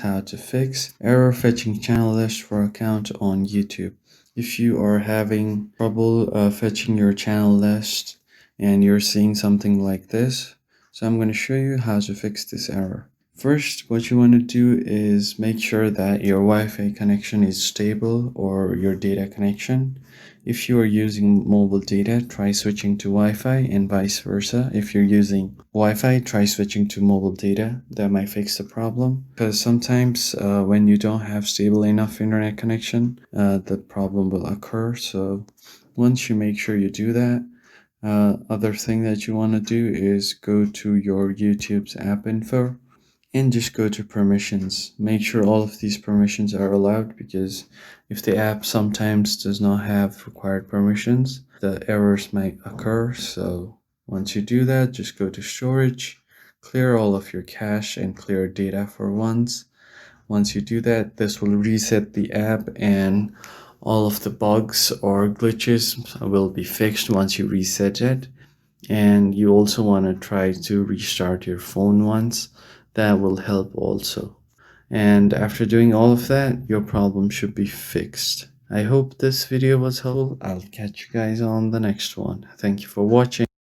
how to fix error fetching channel list for account on YouTube. If you are having trouble fetching your channel list and you're seeing something like this, so I'm going to show you how to fix this error. First, what you want to do is make sure that your Wi-Fi connection is stable, or your data connection. If you are using mobile data, try switching to Wi-Fi, and vice versa. If you're using Wi-Fi, try switching to mobile data. That might fix the problem, because sometimes when you don't have stable enough internet connection, the problem will occur. So once you make sure you do that, other thing that you want to do is go to your YouTube's app info and just go to permissions. Make sure all of these permissions are allowed, because if the app sometimes does not have required permissions, the errors might occur. So once you do that, just go to storage, clear all of your cache and clear data for once. Once you do that, this will reset the app and all of the bugs or glitches will be fixed once you reset it. And you also want to try to restart your phone once. That will help also. And after doing all of that, your problem should be fixed. I hope this video was helpful. I'll catch you guys on the next one. Thank you for watching.